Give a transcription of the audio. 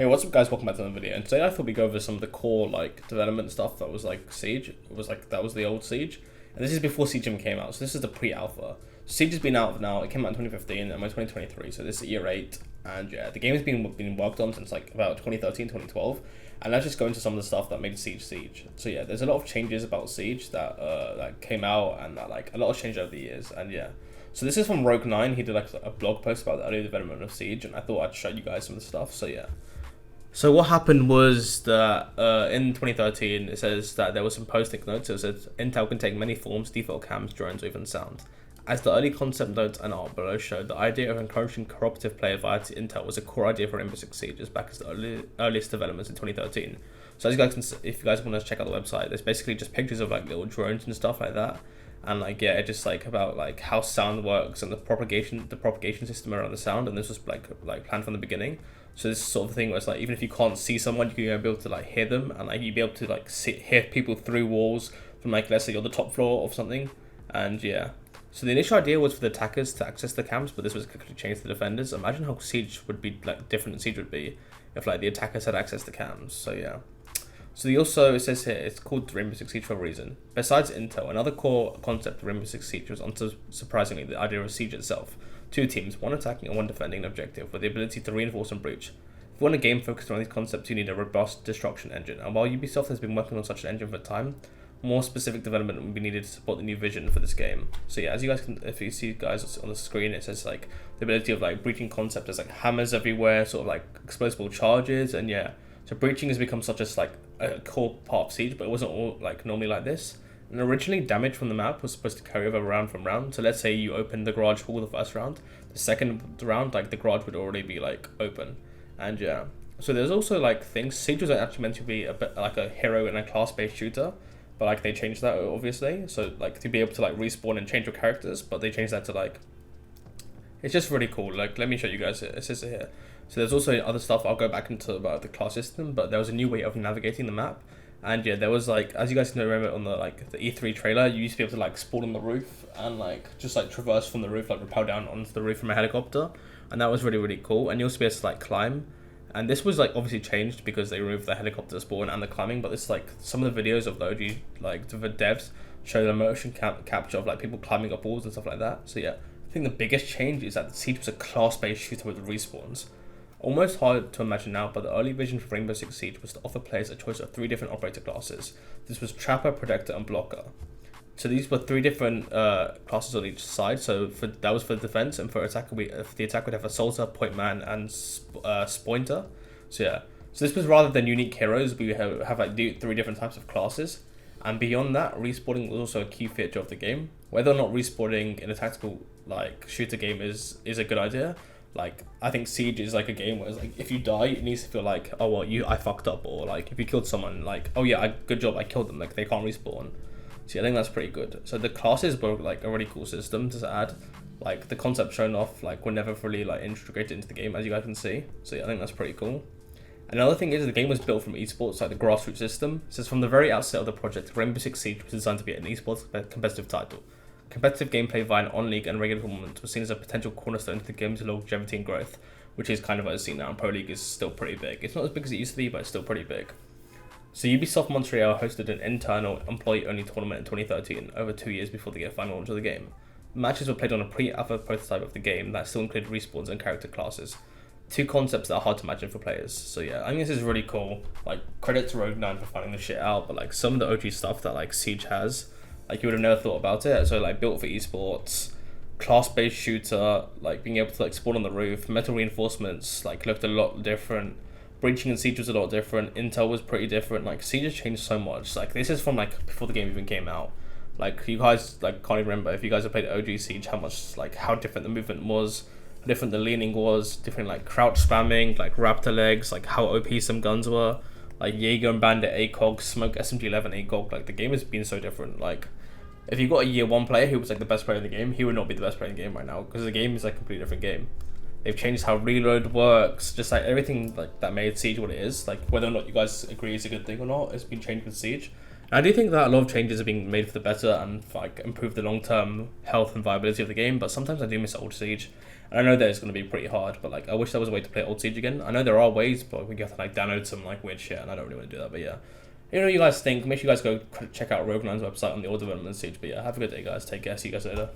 Hey, what's up guys, welcome back to another video, and today I thought we'd go over some of the core like development stuff that was like Siege. It was like, that was the old Siege, and this is before Siege even came out, so this is the pre-alpha. Siege has been out now, it came out in 2015 and we're 2023, so this is year 8, and yeah, the game has been worked on since like about 2013, 2012, and let's just go into some of the stuff that made Siege Siege. So yeah, there's a lot of changes about Siege that that came out, and that like a lot of change over the years, and yeah. So this is from Rogue 9, he did like a blog post about the early development of Siege, and I thought I'd show you guys some of the stuff, so yeah. So what happened was that in 2013, it says that there was some posting notes. It says Intel can take many forms, default cams, drones, or even sound. As the early concept notes and art below showed, the idea of encouraging cooperative play via Intel was a core idea for Rainbow Six Siege as back as the earliest developments in 2013. So as you guys can, if you guys want to check out the website, there's basically just pictures of like little drones and stuff like that. And like yeah, it just like about like how sound works and the propagation system around the sound, and this was like planned from the beginning. So this sort of thing where it's like even if you can't see someone, you can be able to like hear them, and like you'd be able to like hear people through walls from like, let's say you're the top floor of something. And yeah, so the initial idea was for the attackers to access the cams, but this was quickly changed to the defenders. Imagine how Siege would be like different than Siege would be if like the attackers had access to cams. So yeah. So it says here, it's called Rainbow Six Siege for a reason. Besides Intel, another core concept of Rainbow Six Siege was, unsurprisingly, the idea of Siege itself. 2 teams, one attacking and one defending an objective, with the ability to reinforce and breach. If you want a game focused on these concepts, you need a robust destruction engine, and while Ubisoft has been working on such an engine for time, more specific development will be needed to support the new vision for this game. So yeah, as you guys can, if you see guys on the screen, it says like the ability of like breaching concept. There's like hammers everywhere, sort of like explosible charges, and yeah. So breaching has become such as like a core part of Siege, but it wasn't all like normally like this. And originally, damage from the map was supposed to carry over round from round. So let's say you open the garage hall the first round, the second round, like the garage would already be like open, and yeah. So there's also like things. Siege was actually meant to be a bit like a hero and a class-based shooter, but like they changed that obviously. So like to be able to like respawn and change your characters, but they changed that to like. It's just really cool. Like let me show you guys it. It says it here. So there's also other stuff. I'll go back into about the class system, but there was a new way of navigating the map. And yeah, there was like, as you guys can remember on the like the E3 trailer, you used to be able to like spawn on the roof and like just like traverse from the roof, like rappel down onto the roof from a helicopter, and that was really, really cool. And you also be able to like climb, and this was like obviously changed because they removed the helicopter spawn and the climbing. But it's like some of the videos of LOD, like the devs, show the motion capture of like people climbing up walls and stuff like that. So yeah, I think the biggest change is that the Siege was a class-based shooter with respawns. Almost hard to imagine now, but the early vision for Rainbow Six Siege was to offer players a choice of 3 different operator classes. This was Trapper, Protector, and Blocker. So these were 3 different classes on each side. So that was for defense, and for attack, the attack would have Assaulter, Point Man, and Spointer. So yeah, so this was rather than unique heroes, we have like 3 different types of classes. And beyond that, respawning was also a key feature of the game. Whether or not respawning in a tactical like shooter game is a good idea. Like I think Siege is like a game where it's like if you die, it needs to feel like, oh well, I fucked up, or like if you killed someone, like oh yeah, good job, I killed them. Like they can't respawn. So I think that's pretty good. So the classes were like a really cool system to add. Like the concept shown off, like were never fully like integrated into the game, as you guys can see. So yeah, I think that's pretty cool. Another thing is the game was built from esports, like the grassroots system. It says from the very outset of the project, Rainbow Six Siege was designed to be an esports competitive title. Competitive gameplay via an on-league and regular tournaments was seen as a potential cornerstone to the game's longevity and growth, which is kind of what I've seen now, and Pro League is still pretty big. It's not as big as it used to be, but it's still pretty big. So Ubisoft Montreal hosted an internal employee-only tournament in 2013, over 2 years before the final launch of the game. Matches were played on a pre-alpha prototype of the game that still included respawns and character classes. 2 concepts that are hard to imagine for players. So yeah, I think this is really cool. Like, credit to Rogue 9 for finding this shit out, but like some of the OG stuff that like Siege has, like you would have never thought about it. So like built for esports, class-based shooter, like being able to like spawn on the roof, metal reinforcements like looked a lot different. Breaching and Siege was a lot different. Intel was pretty different. Like Siege has changed so much. Like this is from like before the game even came out. Like you guys like can't even remember if you guys have played OG Siege how different the movement was, how different the leaning was, different like crouch spamming, like raptor legs, like how OP some guns were. Like Jaeger and Bandit ACOG, Smoke SMG11 ACOG. Like the game has been so different. Like if you got a year 1 player who was like the best player in the game, he would not be the best player in the game right now, because the game is like a completely different game. They've changed how reload works, just like everything like that made Siege what it is. Like whether or not you guys agree is a good thing or not, it's been changed with Siege. And I do think that a lot of changes are being made for the better and like improve the long-term health and viability of the game. But sometimes I do miss old Siege, And I know that it's going to be pretty hard, but like I wish there was a way to play old Siege again. I know there are ways, but we have to like download some like weird shit, and I don't really want to do that. But yeah, you know what you guys think. Make sure you guys go check out Rogue9's website on the old development Siege. But yeah, have a good day, guys. Take care. See you guys later.